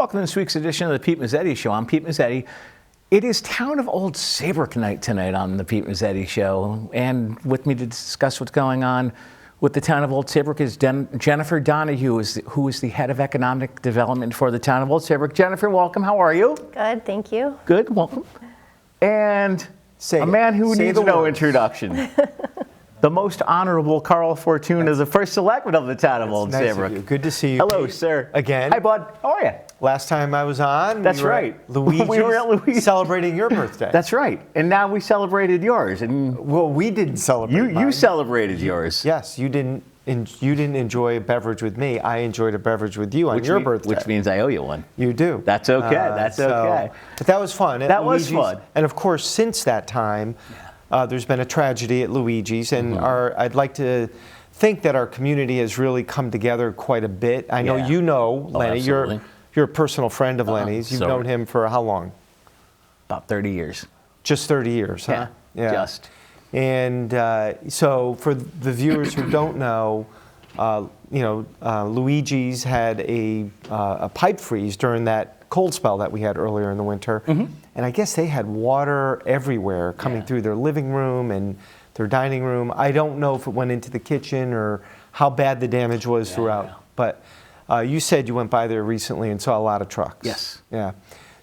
welcome to this week's edition of the Pete Mezzetti Show. I'm Pete Mezzetti. It is Town of Old Saybrook night tonight on the Pete Mezzetti Show. And with me to discuss what's going on with the Town of Old Saybrook is Jennifer Donahue, who is the head of economic development for the Town of Old Saybrook. Jennifer, welcome. How are you? Good, thank you. Good, welcome. And a man who needs no introduction. The most honorable Carl Fortuna is the first selectman of the Town of Old Saybrook. Good to see you. Hello, Pete. sir. Again. Hi, bud. How are you? Last time I was on, That's we were right. at Luigi's, we were at Luigi's celebrating your birthday. That's right. And now we celebrated yours. And well, we didn't celebrate. You celebrated yours. Yes, you didn't enjoy a beverage with me. I enjoyed a beverage with you on your birthday. Which means I owe you one. You do. That's okay. That's okay. But that was fun. That was fun. And of course, since that time, there's been a tragedy at Luigi's, and I'd like to think that our community has really come together quite a bit. I know you know Lenny. You're a personal friend of Lenny's. You've known him for how long? About 30 years. Just 30 years, huh? Yeah. Just. And so for the viewers who don't know, Luigi's had a pipe freeze during that cold spell that we had earlier in the winter. And I guess they had water everywhere coming through their living room and their dining room. I don't know if it went into the kitchen or how bad the damage was throughout. But you said you went by there recently and saw a lot of trucks. Yes. Yeah.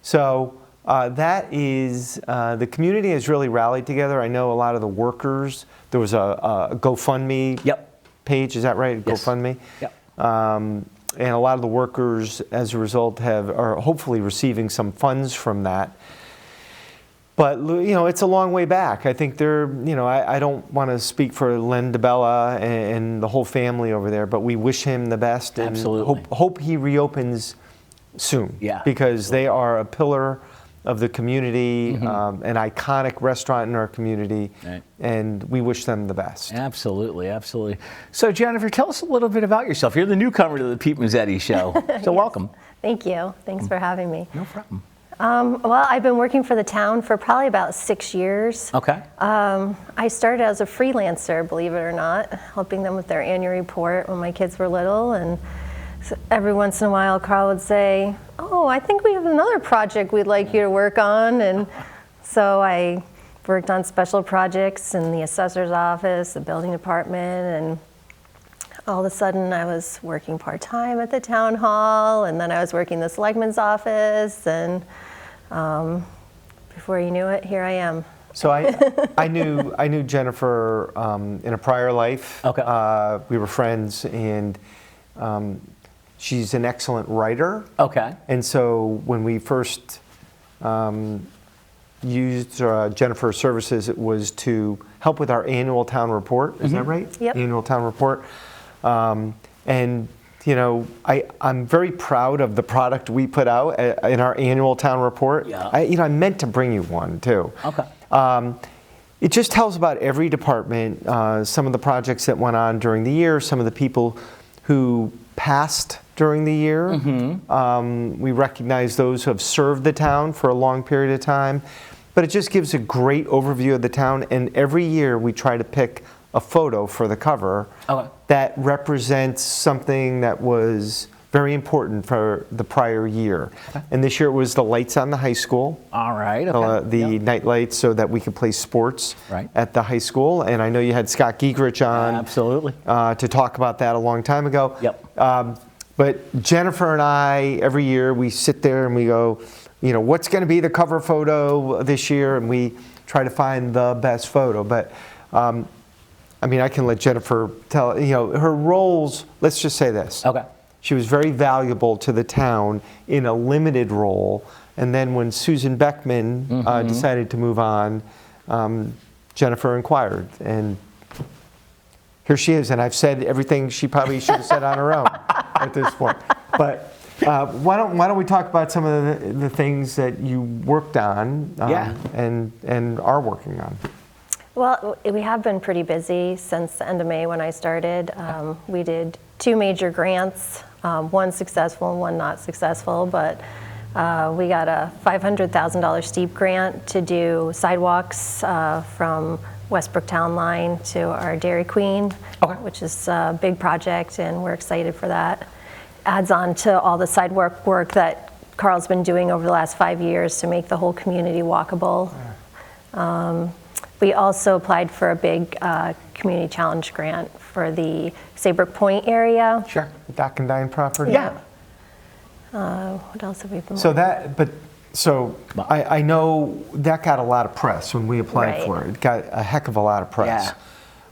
So that is, the community has really rallied together. I know a lot of the workers, there was a GoFundMe page, is that right? Yes. GoFundMe? Yep. And a lot of the workers, as a result, are hopefully receiving some funds from that. But, it's a long way back. I think I don't want to speak for Len DeBella and the whole family over there, but we wish him the best. And hope he reopens soon. Yeah. Because they are a pillar of the community, an iconic restaurant in our community, and we wish them the best. Absolutely, absolutely. So, Jennifer, tell us a little bit about yourself. You're the newcomer to the Pete Mezzetti Show, so welcome. Thank you. Thanks for having me. No problem. Well, I've been working for the town for probably about 6 years. Okay. I started as a freelancer, believe it or not, helping them with their annual report when my kids were little, and so every once in a while, Carl would say, "Oh, I think we have another project we'd like you to work on." And so I worked on special projects in the assessor's office, the building department, and all of a sudden I was working part-time at the town hall, and then I was working the selectman's office, and before you knew it, here I am. So I knew Jennifer in a prior life. Okay. We were friends, and she's an excellent writer. Okay. And so when we first used Jennifer's services, it was to help with our annual town report. Is that right? Yep. Annual town report. And I'm very proud of the product we put out in our annual town report. Yeah. I meant to bring you one too. Okay. It just tells about every department, some of the projects that went on during the year, some of the people who passed during the year. We recognize those who have served the town for a long period of time. But it just gives a great overview of the town, and every year we try to pick a photo for the cover that represents something that was very important for the prior year. And this year it was the lights on the high school. All right. Okay. The night lights so that we could play sports at the high school. And I know you had Scott Giegerich on absolutely to talk about that a long time ago. Yep. But Jennifer and I, every year we sit there and we go, what's going to be the cover photo this year? And we try to find the best photo. But I can let Jennifer tell, her roles, let's just say this. Okay. She was very valuable to the town in a limited role. And then when Susan Beckman decided to move on, Jennifer inquired. And here she is. And I've said everything she probably should have said on her own at this point. But why don't we talk about some of the things that you worked on and are working on? Well, we have been pretty busy since the end of May when I started. We did 2 major grants, one successful and one not successful, but we got a $500,000 steep grant to do sidewalks from Westbrook Town Line to our Dairy Queen, which is a big project, and we're excited for that. Adds on to all the sidewalk work that Carl's been doing over the last 5 years to make the whole community walkable. We also applied for a big community challenge grant for the Saybrook Point area. Sure. The Dock and Dine property? Yeah. What else have we been? I know that got a lot of press when we applied Right. for it. It got a heck of a lot of press.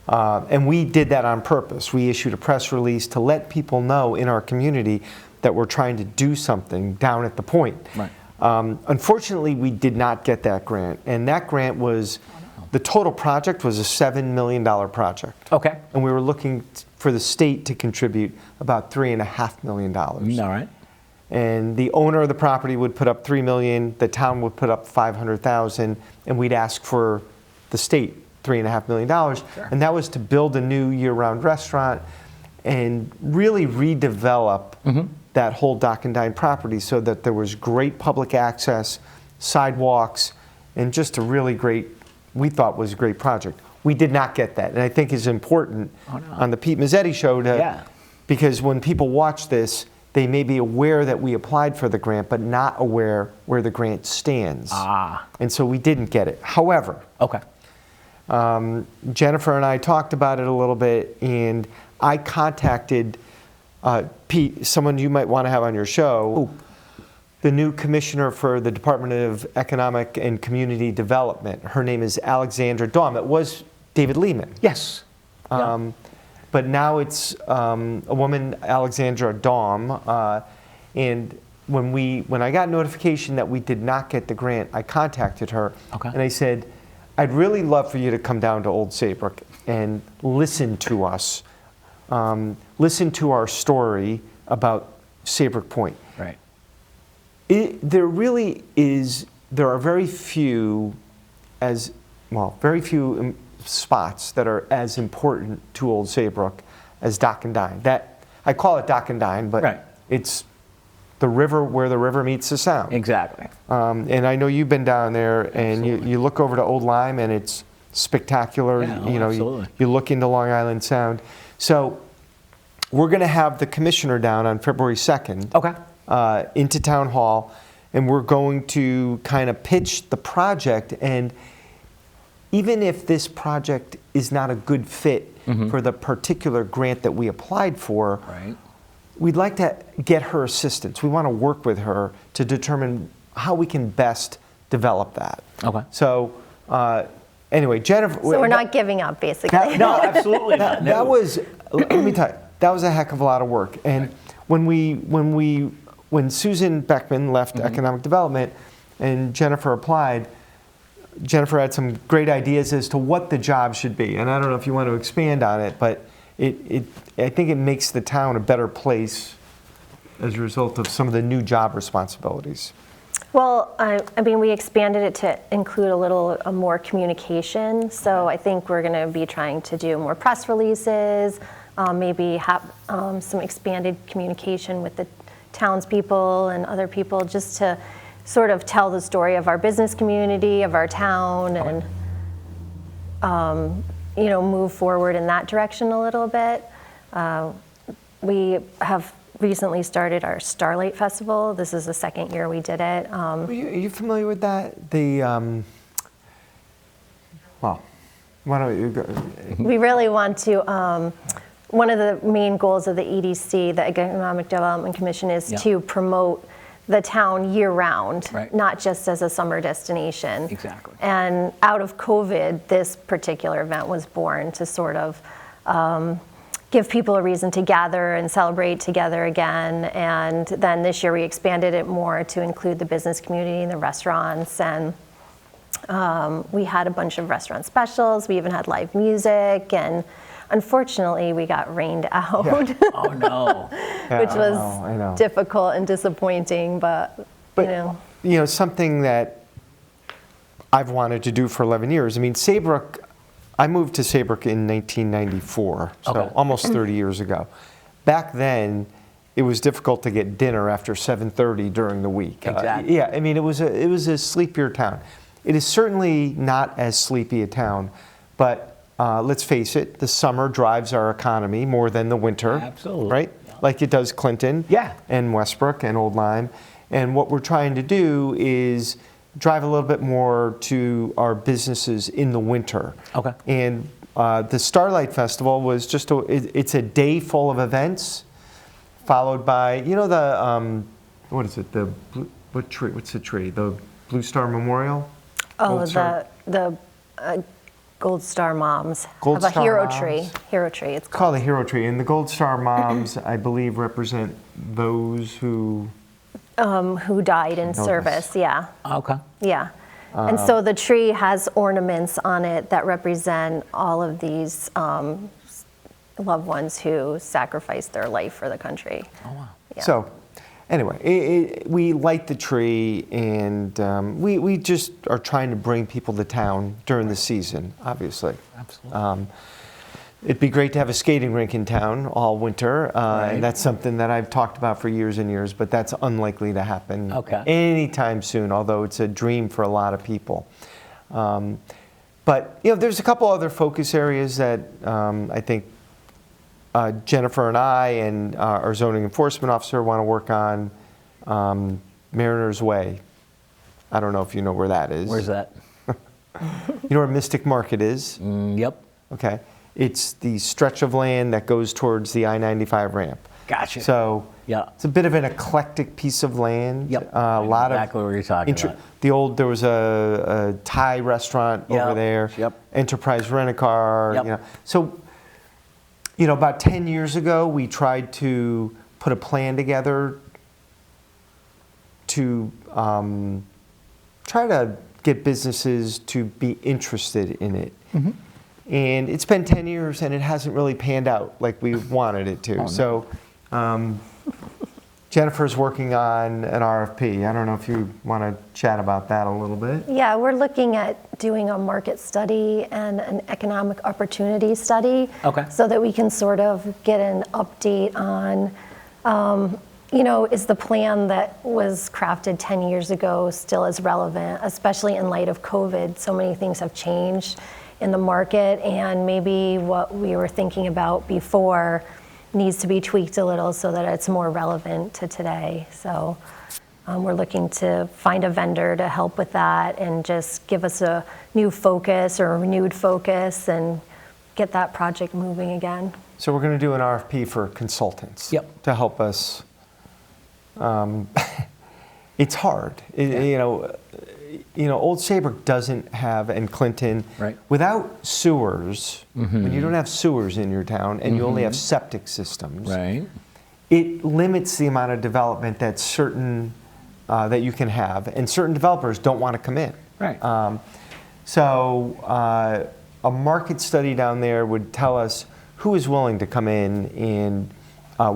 Yeah. And we did that on purpose. We issued a press release to let people know in our community that we're trying to do something down at the point. Right. Unfortunately, we did not get that grant. And that grant was, the total project was a $7 million project. Okay. And we were looking for the state to contribute about $3.5 million. All right. And the owner of the property would put up $3 million, the town would put up $500,000, and we'd ask for the state $3.5 million. Sure. And that was to build a new year-round restaurant and really redevelop that whole Dock and Dine property so that there was great public access, sidewalks, and just a really great, we thought was a great project. We did not get that, and I think is important on the Pete Mezzetti show to, because when people watch this, they may be aware that we applied for the grant, but not aware where the grant stands. And so we didn't get it. However, Jennifer and I talked about it a little bit, and I contacted Pete, someone you might want to have on your show, the new commissioner for the Department of Economic and Community Development. Her name is Alexandra Daum. It was David Lehman. Yes. But now it's a woman, Alexandra Daum, and when I got notification that we did not get the grant, I contacted her, and I said, I'd really love for you to come down to Old Saybrook and listen to us, listen to our story about Saybrook Point. Right. There are very few spots that are as important to Old Saybrook as Dock and Dine. I call it Dock and Dine, but it's the river where the river meets the Sound. Exactly. And I know you've been down there, and you look over to Old Lyme, and it's spectacular. Yeah, you look into Long Island Sound. So we're going to have the commissioner down on February 2nd. Into Town Hall, and we're going to kind of pitch the project. And even if this project is not a good fit for the particular grant that we applied for, we'd like to get her assistance. We want to work with her to determine how we can best develop that. So anyway, Jennifer. So we're not giving up, basically. No, absolutely not. That was, let me tell you, that was a heck of a lot of work. And when Susan Beckman left Economic Development and Jennifer applied, Jennifer had some great ideas as to what the job should be. And I don't know if you want to expand on it, but I think it makes the town a better place as a result of some of the new job responsibilities. Well, I mean, we expanded it to include a little more communication. So I think we're going to be trying to do more press releases, maybe have some expanded communication with the townspeople and other people, just to sort of tell the story of our business community, of our town, and move forward in that direction a little bit. We have recently started our Starlight Festival. This is the second year we did it. Are you familiar with that? Why don't you go? We really want to. One of the main goals of the EDC, the Economic Development Commission, is to promote the town year-round, not just as a summer destination. Exactly. And out of COVID, this particular event was born to sort of give people a reason to gather and celebrate together again. And then this year we expanded it more to include the business community and the restaurants. And we had a bunch of restaurant specials. We even had live music, and unfortunately, we got rained out. Oh no! Which was difficult and disappointing, but something that I've wanted to do for 11 years. I mean, Saybrook. I moved to Saybrook in 1994, so almost 30 years ago. Back then, it was difficult to get dinner after 7:30 during the week. Exactly. I mean, it was a sleepier town. It is certainly not as sleepy a town, but let's face it, the summer drives our economy more than the winter. Absolutely. Right? Like it does Clinton and Westbrook and Old Lyme. And what we're trying to do is drive a little bit more to our businesses in the winter. Okay. And the Starlight Festival was just it's a day full of events, followed by, you know, the what is it? What tree? What's the tree? The Blue Star Memorial. Oh, Gold Star? the Gold Star Moms Gold have a Star hero Moms. tree. Hero tree. It's Called the Hero Tree, and the Gold Star Moms, I believe, represent those who. who died in service. Yeah. Okay. Yeah. And so the tree has ornaments on it that represent all of these loved ones who sacrificed their life for the country. Oh, wow. Yeah. So, anyway, we light the tree, and we just are trying to bring people to town during the season, obviously. Absolutely. It'd be great to have a skating rink in town all winter, Right. and that's something that I've talked about for years and years, but that's unlikely to happen anytime soon, although it's a dream for a lot of people. But, you know, there's a couple other focus areas that I think Jennifer and I and our zoning enforcement officer want to work on. Mariner's Way. I don't know if you know where that is. Where's that? You know where Mystic Market is? Yep. Okay. It's the stretch of land that goes towards the I-95 ramp. Gotcha. So Yeah. it's a bit of an eclectic piece of land. Yep. A lot Exactly what you're talking about. There was a Thai restaurant over Yep. there. Yep. Enterprise Rent-A-Car. Yep. You know. So, you know, about 10 years ago, we tried to put a plan together to try to get businesses to be interested in it. Mm-hmm. And it's been 10 years and it hasn't really panned out like we wanted it to. Oh, no. So Jennifer's working on an RFP. I don't know if you want to chat about that a little bit. Yeah, we're looking at doing a market study and an economic opportunity study. Okay. So that we can sort of get an update on, you know, is the plan that was crafted 10 years ago still as relevant, especially in light of COVID? So many things have changed in the market, and maybe what we were thinking about before needs to be tweaked a little so that it's more relevant to today. So we're looking to find a vendor to help with that and just give us a new focus or a renewed focus and get that project moving again. So we're going to do an RFP for consultants. Yep. To help us. It's hard. You know, Old Saybrook doesn't have, and Clinton, Right. without sewers, when you don't have sewers in your town and you only have septic systems, Right. it limits the amount of development that that you can have, and certain developers don't want to come in. Right. So a market study down there would tell us who is willing to come in and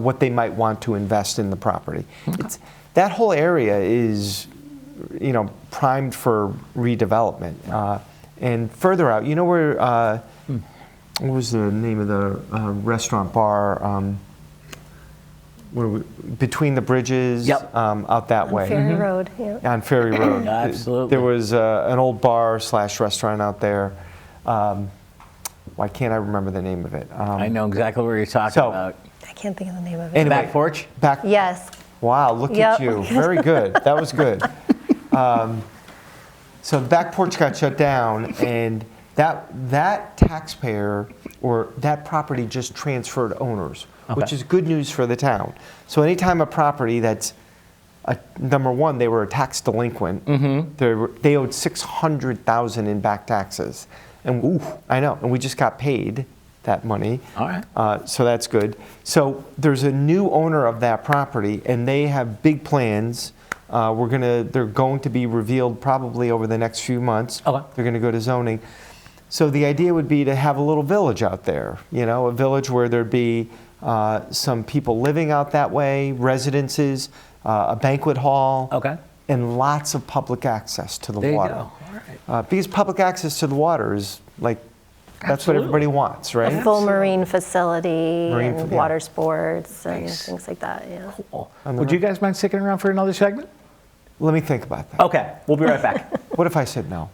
what they might want to invest in the property. That whole area is, you know, primed for redevelopment. And further out, you know where, what was the name of the restaurant bar? Between the bridges, Yep. out that way. Ferry Road, yeah. On Ferry Road. Absolutely. There was an old bar / restaurant out there. Why can't I remember the name of it? I know exactly what you're talking so- about. I can't think of the name of it. Anyway, Back porch? Back. Yes. Wow, look Yep. at you. Very good. That was good. So the back porch got shut down, and that taxpayer or that property just transferred owners, which is good news for the town. So anytime a property that's number one, they were a tax delinquent. They owed $600,000 in back taxes, and I know, and we just got paid that money. All right. So that's good. So there's a new owner of that property, and they have big plans. They're going to be revealed probably over the next few months. Okay. They're going to go to zoning. So the idea would be to have a little village out there, you know, a village where there'd be some people living out that way, residences, a banquet hall, Okay. and lots of public access to the There you water. go. All right. Because public access to the water is like, that's Absolutely. what everybody wants, right? A full marine facility Marine and yeah. water sports and Nice. things like that, yeah. Cool. Would you guys mind sticking around for another segment? Let me think about that. Okay, we'll be right back. What if I said no?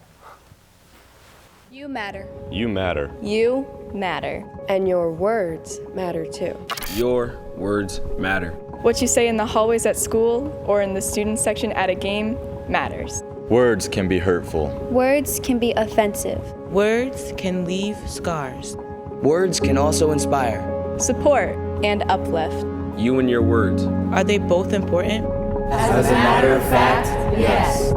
You matter. You matter. You matter. And your words matter too. Your words matter. What you say in the hallways at school or in the student section at a game matters. Words can be hurtful. Words can be offensive. Words can leave scars. Words can also inspire. Support and uplift. You and your words. Are they both important? As a matter of fact, yes.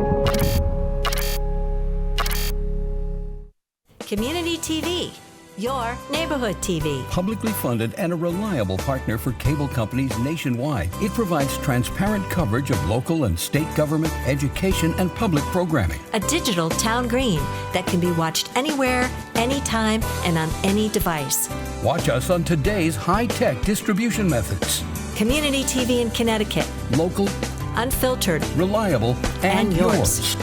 Community TV, your neighborhood TV. Publicly funded and a reliable partner for cable companies nationwide, it provides transparent coverage of local and state government, education, and public programming. A digital town green that can be watched anywhere, anytime, and on any device. Watch us on today's high-tech distribution methods. Community TV in Connecticut. Local, unfiltered, reliable, and yours.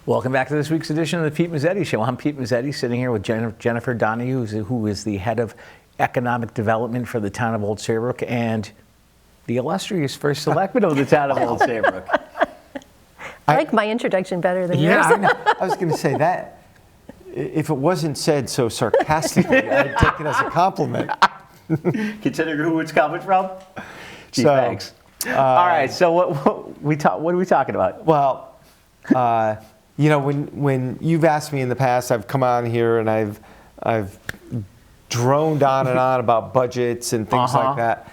Welcome back to this week's edition of the Pete Mezzetti Show. I'm Pete Mezzetti, sitting here with Jennifer Donahue, who is the head of economic development for the town of Old Saybrook and the illustrious first selectman of the town of Old Saybrook. I like my introduction better than yours. I know. I was going to say that. If it wasn't said so sarcastically, I'd take it as a compliment. Considering who it's coming from? Gee, So, thanks. All right, so what are we talking about? Well, you know, when you've asked me in the past, I've come on here and I've droned on and on about budgets and things like that.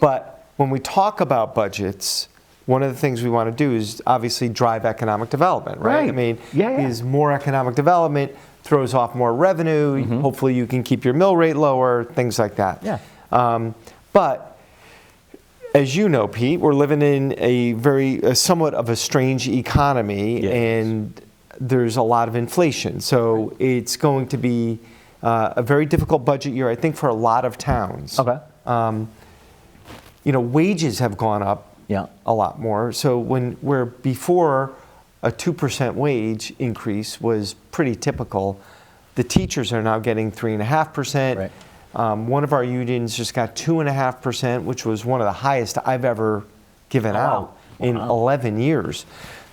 But when we talk about budgets, one of the things we want to do is obviously drive economic development, right? I mean, is more economic development throws off more revenue. Hopefully you can keep your mill rate lower, things like that. But as you know, Pete, we're living in a somewhat of a strange economy, and there's a lot of inflation. So it's going to be a very difficult budget year, I think, for a lot of towns. You know, wages have gone up a lot more. So where before a 2% wage increase was pretty typical, the teachers are now getting 3.5%. One of our unions just got 2.5%, which was one of the highest I've ever given out in 11 years.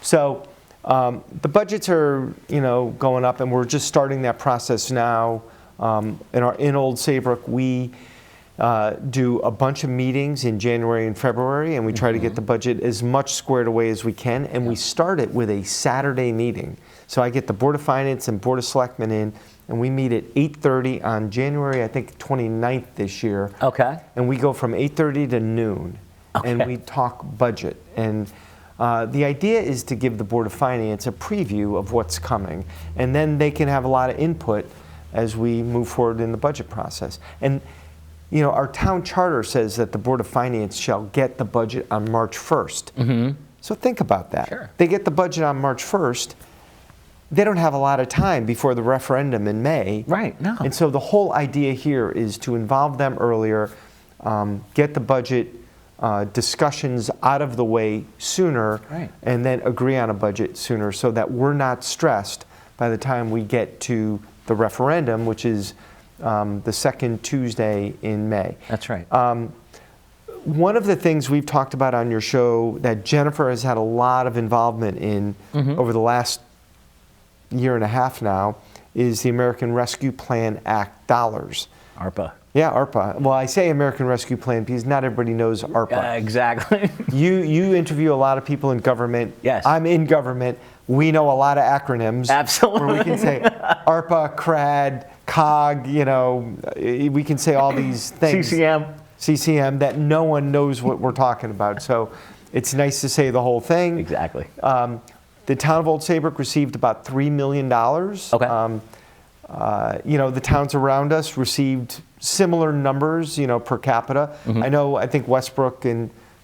So the budgets are, you know, going up, and we're just starting that process now. In Old Saybrook, we do a bunch of meetings in January and February, and we try to get the budget as much squared away as we can. And we start it with a Saturday meeting. So I get the Board of Finance and Board of Selectmen in, and we meet at 8:30 on January, I think, 29th this year. And we go from 8:30 to noon, and we talk budget. And the idea is to give the Board of Finance a preview of what's coming, and then they can have a lot of input as we move forward in the budget process. And you know, our town charter says that the Board of Finance shall get the budget on March 1st. So think about that. They get the budget on March 1st. They don't have a lot of time before the referendum in May. And so the whole idea here is to involve them earlier, get the budget discussions out of the way sooner, and then agree on a budget sooner so that we're not stressed by the time we get to the referendum, which is the second Tuesday in May. That's right. One of the things we've talked about on your show that Jennifer has had a lot of involvement in over the last year and a half now is the American Rescue Plan Act dollars. ARPA. Yeah, ARPA. Well, I say American Rescue Plan because not everybody knows ARPA. Exactly. You interview a lot of people in government. Yes. I'm in government. We know a lot of acronyms. Absolutely. Where we can say ARPA, CRAD, COG, you know, we can say all these things. CCM, that no one knows what we're talking about. So it's nice to say the whole thing. Exactly. The town of Old Saybrook received about $3 million. You know, the towns around us received similar numbers, you know, per capita. I think Westbrook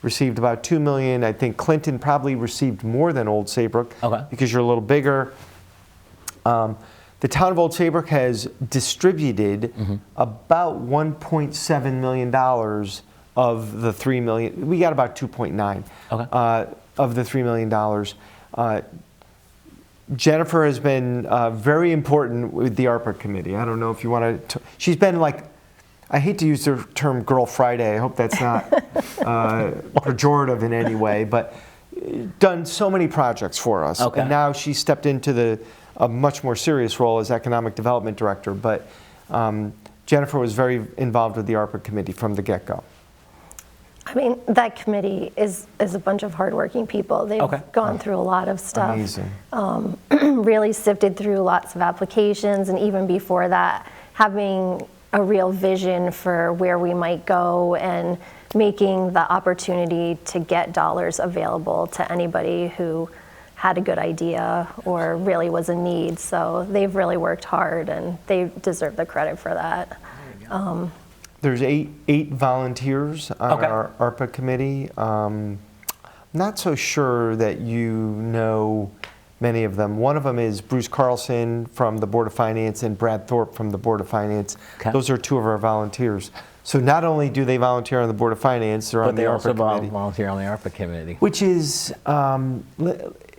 received about $2 million. I think Clinton probably received more than Old Saybrook because you're a little bigger. The town of Old Saybrook has distributed about $1.7 million of the $3 million. We got about 2.9 of the $3 million. Jennifer has been very important with the ARPA committee. I don't know if you want to. She's been like, I hate to use the term Girl Friday. I hope that's not pejorative in any way. But done so many projects for us. Okay. And now she stepped into a much more serious role as Economic Development Director. But Jennifer was very involved with the ARPA committee from the get-go. I mean, that committee is a bunch of hardworking people. They've gone through a lot of stuff. Amazing. Really sifted through lots of applications, and even before that, having a real vision for where we might go and making the opportunity to get dollars available to anybody who had a good idea or really was a need. So they've really worked hard, and they deserve the credit for that. There's eight volunteers on our ARPA committee. Not so sure that you know many of them. One of them is Bruce Carlson from the Board of Finance and Brad Thorpe from the Board of Finance. Those are two of our volunteers. So not only do they volunteer on the Board of Finance, they're on the ARPA committee. But they also volunteer on the ARPA committee. Which is,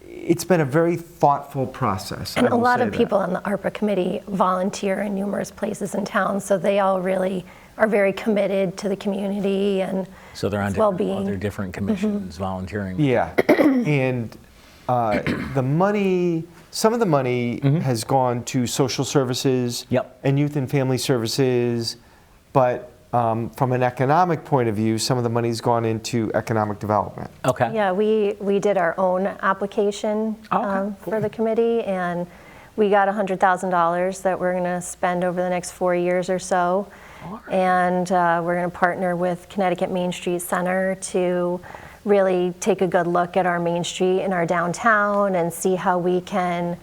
it's been a very thoughtful process. And a lot of people on the ARPA committee volunteer in numerous places in town, so they all really are very committed to the community and so they're on well-being. Other different commissions volunteering. Yeah, and the money, some of the money has gone to social services and youth and family services, but from an economic point of view, some of the money's gone into economic development. Okay. Yeah, we did our own application for the committee, and we got $100,000 that we're going to spend over the next 4 years or so. And we're going to partner with Connecticut Main Street Center to really take a good look at our Main Street and our downtown and see how we can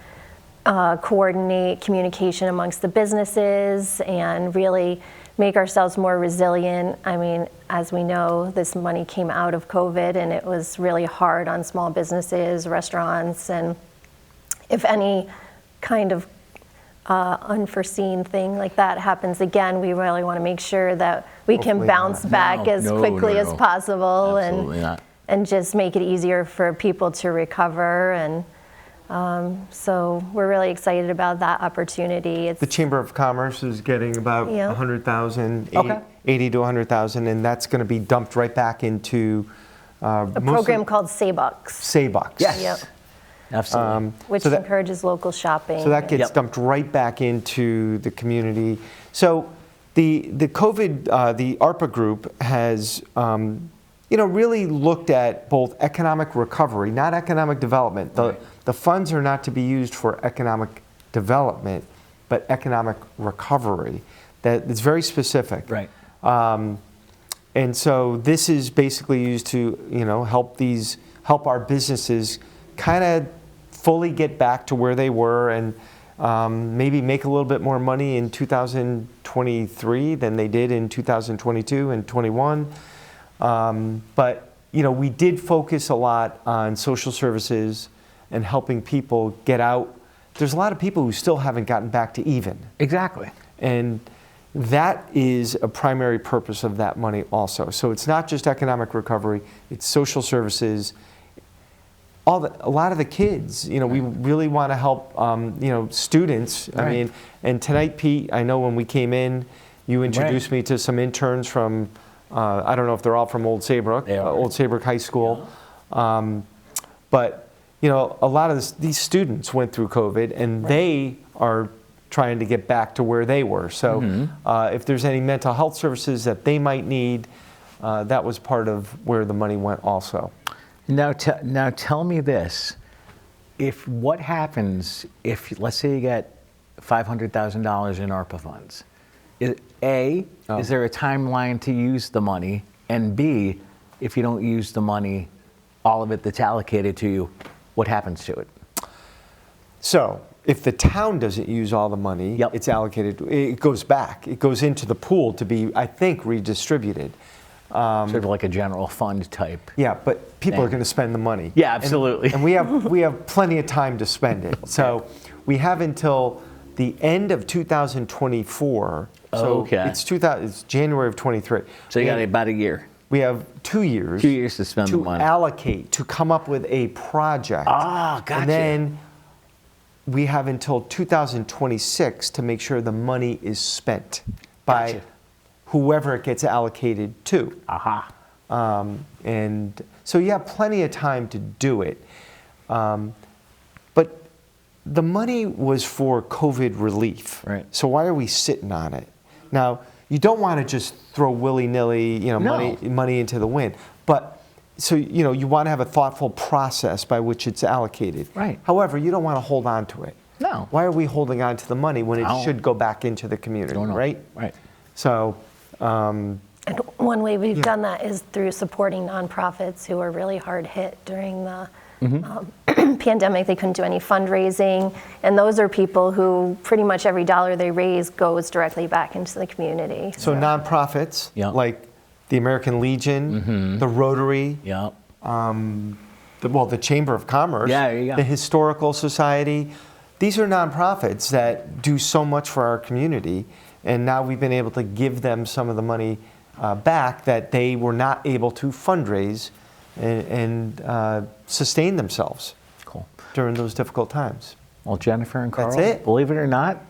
coordinate communication amongst the businesses and really make ourselves more resilient. I mean, as we know, this money came out of COVID, and it was really hard on small businesses, restaurants, and if any kind of unforeseen thing like that happens again, we really want to make sure that we can bounce back as quickly as possible and just make it easier for people to recover. And so we're really excited about that opportunity. The Chamber of Commerce is getting about 100,000, 80 to 100,000, and that's going to be dumped right back into a program called Saybrook. Yes. Yep. Absolutely. Which encourages local shopping. So that gets dumped right back into the community. So the COVID, the ARPA group has, really looked at both economic recovery, not economic development. The funds are not to be used for economic development, but economic recovery. It's very specific. Right. And so this is basically used to, help our businesses kind of fully get back to where they were and maybe make a little bit more money in 2023 than they did in 2022 and 21. But, we did focus a lot on social services and helping people get out. There's a lot of people who still haven't gotten back to even. Exactly. And that is a primary purpose of that money also. So it's not just economic recovery, it's social services. A lot of the kids, we really want to help, students. Right. I mean, and tonight, Pete, I know when we came in, you introduced me to some interns from, I don't know if they're all from Old Saybrook, Old Saybrook High School. But, a lot of these students went through COVID, and they are trying to get back to where they were. So if there's any mental health services that they might need, that was part of where the money went also. Now tell me this: what happens if, let's say, you get $500,000 in ARPA funds? Is there a timeline to use the money? And B, if you don't use the money, all of it that's allocated to you, what happens to it? So if the town doesn't use all the money, it's allocated. It goes back. It goes into the pool to be, I think, redistributed. Sort of like a general fund type. Yeah, but people are going to spend the money. Yeah, absolutely. And we have plenty of time to spend it. So we have until the end of 2024. So it's January of 23. So you got about a year. We have 2 years. 2 years to spend the money. To allocate, to come up with a project. Ah, gotcha. And then we have until 2026 to make sure the money is spent by whoever it gets allocated to. Aha. And so you have plenty of time to do it. But the money was for COVID relief. Right. So why are we sitting on it? Now, you don't want to just throw willy-nilly, money into the wind. But so, you want to have a thoughtful process by which it's allocated. Right. However, you don't want to hold on to it. No. Why are we holding on to the money when it should go back into the community, right? Right. So, And one way we've done that is through supporting nonprofits who were really hard hit during the pandemic. They couldn't do any fundraising, and those are people who pretty much every dollar they raise goes directly back into the community. So nonprofits like the American Legion, the Rotary, the Chamber of Commerce, the Historical Society. These are nonprofits that do so much for our community, and now we've been able to give them some of the money back that they were not able to fundraise and sustain themselves during those difficult times. Well, Jennifer and Carl, That's it. believe it or not,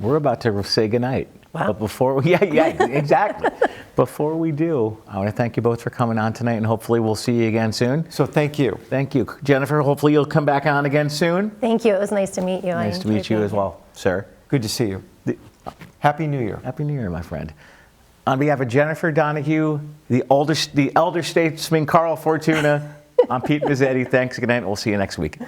we're about to say goodnight. Wow. But before, exactly. Before we do, I want to thank you both for coming on tonight, and hopefully we'll see you again soon. So thank you. Thank you. Jennifer, hopefully you'll come back on again soon. Thank you. It was nice to meet you. Nice to meet you as well, sir. Good to see you. Happy New Year. Happy New Year, my friend. On behalf of Jennifer Donahue, the elder statesman Carl Fortuna, I'm Pete Mezzetti. Thanks again, and we'll see you next week.